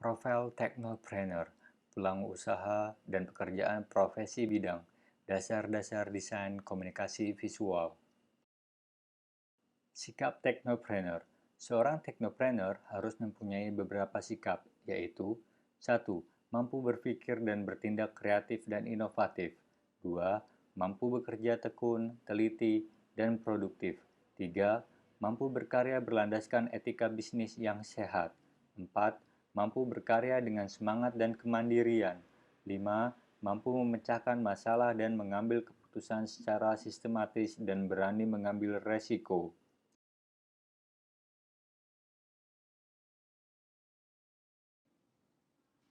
Profil Technopreneur, peluang usaha dan pekerjaan profesi bidang, dasar-dasar desain komunikasi visual. Sikap Technopreneur. Seorang Technopreneur harus mempunyai beberapa sikap, yaitu 1. Mampu berpikir dan bertindak kreatif dan inovatif. 2. Mampu bekerja tekun, teliti, dan produktif. 3. Mampu berkarya berlandaskan etika bisnis yang sehat. 4. Mampu berkarya dengan semangat dan kemandirian. 5. Mampu memecahkan masalah dan mengambil keputusan secara sistematis dan berani mengambil resiko.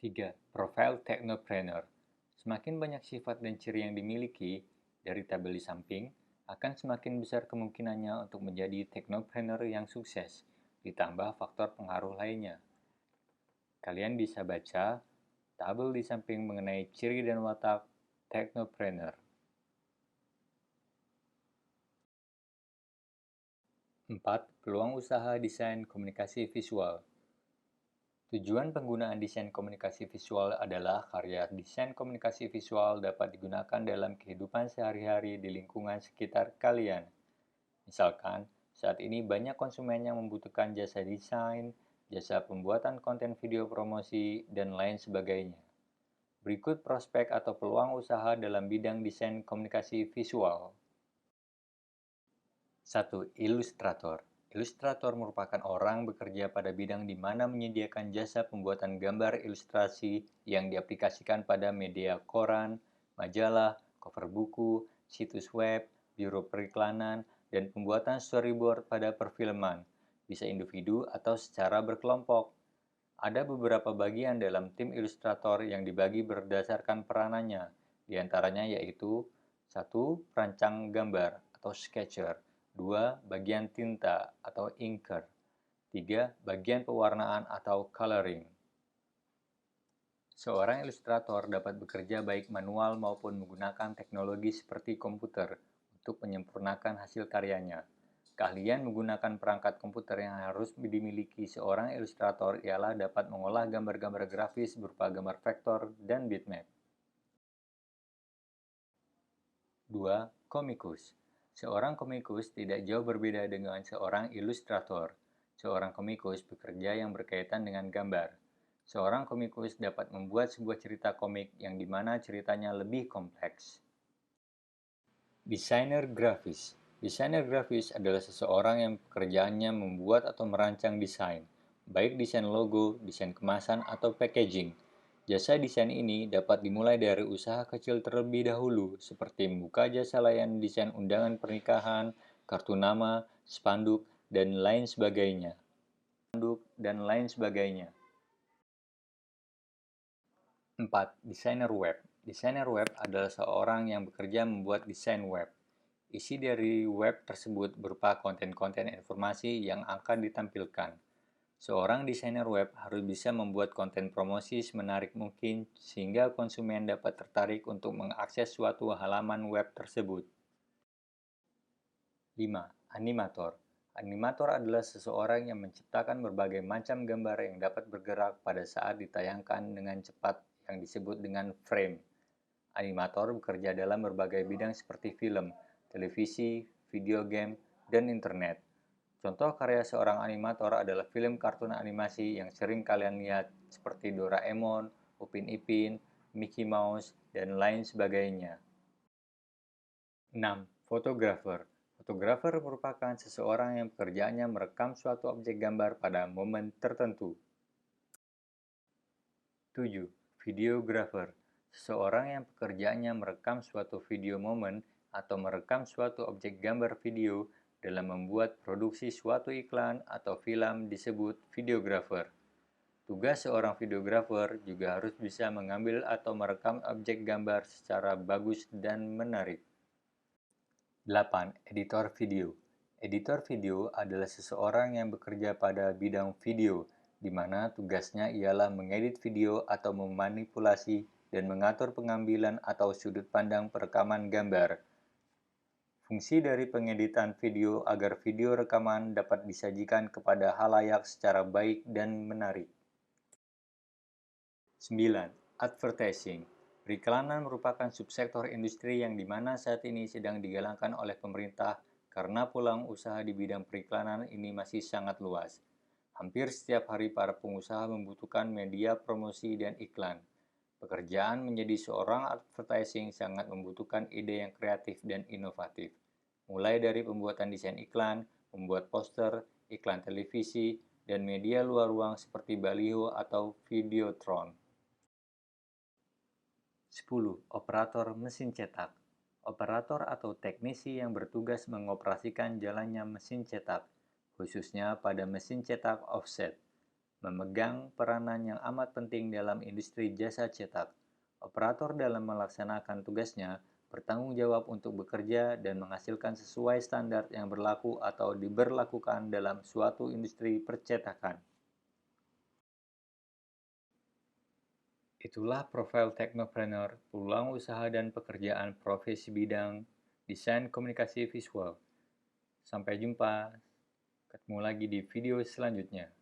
3. Profil Technopreneur. Semakin banyak sifat dan ciri yang dimiliki dari tabel di samping, akan semakin besar kemungkinannya untuk menjadi technopreneur yang sukses, ditambah faktor pengaruh lainnya. Kalian bisa baca tabel di samping mengenai ciri dan watak technopreneur. 4. Peluang usaha desain komunikasi visual. Tujuan penggunaan desain komunikasi visual adalah karya desain komunikasi visual dapat digunakan dalam kehidupan sehari-hari di lingkungan sekitar kalian. Misalkan, saat ini banyak konsumen yang membutuhkan jasa desain, jasa pembuatan konten video promosi, dan lain sebagainya. Berikut prospek atau peluang usaha dalam bidang desain komunikasi visual. 1. Ilustrator. Ilustrator merupakan orang bekerja pada bidang di mana menyediakan jasa pembuatan gambar ilustrasi yang diaplikasikan pada media koran, majalah, cover buku, situs web, biro periklanan, dan pembuatan storyboard pada perfilman, bisa individu atau secara berkelompok. Ada beberapa bagian dalam tim ilustrator yang dibagi berdasarkan peranannya, di antaranya yaitu 1. Perancang gambar atau sketcher, 2. Bagian tinta atau inker, 3. Bagian pewarnaan atau coloring. Seorang ilustrator dapat bekerja baik manual maupun menggunakan teknologi seperti komputer untuk menyempurnakan hasil karyanya. Keahlian menggunakan perangkat komputer yang harus dimiliki seorang ilustrator ialah dapat mengolah gambar-gambar grafis berupa gambar vektor dan bitmap. 2. Komikus. Seorang komikus tidak jauh berbeda dengan seorang ilustrator. Seorang komikus bekerja yang berkaitan dengan gambar. Seorang komikus dapat membuat sebuah cerita komik yang dimana ceritanya lebih kompleks. Desainer grafis. Desainer grafis adalah seseorang yang pekerjaannya membuat atau merancang desain, baik desain logo, desain kemasan, atau packaging. Jasa desain ini dapat dimulai dari usaha kecil terlebih dahulu, seperti membuka jasa layanan desain undangan pernikahan, kartu nama, spanduk, dan lain sebagainya. 4. Desainer web. Desainer web adalah seorang yang bekerja membuat desain web. Isi dari web tersebut berupa konten-konten informasi yang akan ditampilkan. Seorang desainer web harus bisa membuat konten promosi semenarik mungkin sehingga konsumen dapat tertarik untuk mengakses suatu halaman web tersebut. 5. Animator. Animator adalah seseorang yang menciptakan berbagai macam gambar yang dapat bergerak pada saat ditayangkan dengan cepat yang disebut dengan frame. Animator bekerja dalam berbagai bidang seperti film, televisi, video game, dan internet. Contoh karya seorang animator adalah film kartun animasi yang sering kalian lihat seperti Doraemon, Upin Ipin, Mickey Mouse, dan lain sebagainya. 6. Fotografer. Fotografer merupakan seseorang yang pekerjaannya merekam suatu objek gambar pada momen tertentu. 7. Videografer. Seseorang yang pekerjaannya merekam suatu video momen atau merekam suatu objek gambar video dalam membuat produksi suatu iklan atau film disebut videografer. Tugas seorang videografer juga harus bisa mengambil atau merekam objek gambar secara bagus dan menarik. 8. Editor video. Editor video adalah seseorang yang bekerja pada bidang video, di mana tugasnya ialah mengedit video atau memanipulasi dan mengatur pengambilan atau sudut pandang perekaman gambar. Fungsi dari pengeditan video agar video rekaman dapat disajikan kepada halayak secara baik dan menarik. 9. Advertising. Periklanan merupakan subsektor industri yang dimana saat ini sedang digalakkan oleh pemerintah karena peluang usaha di bidang periklanan ini masih sangat luas. Hampir setiap hari para pengusaha membutuhkan media promosi dan iklan. Pekerjaan menjadi seorang advertising sangat membutuhkan ide yang kreatif dan inovatif. Mulai dari pembuatan desain iklan, membuat poster, iklan televisi, dan media luar ruang seperti baliho atau videotron. 10. Operator mesin cetak. Operator atau teknisi yang bertugas mengoperasikan jalannya mesin cetak, khususnya pada mesin cetak offset, memegang peranan yang amat penting dalam industri jasa cetak. Operator dalam melaksanakan tugasnya bertanggung jawab untuk bekerja dan menghasilkan sesuai standar yang berlaku atau diberlakukan dalam suatu industri percetakan. Itulah profil Technopreneur, peluang usaha dan pekerjaan profesi bidang desain komunikasi visual. Sampai jumpa, ketemu lagi di video selanjutnya.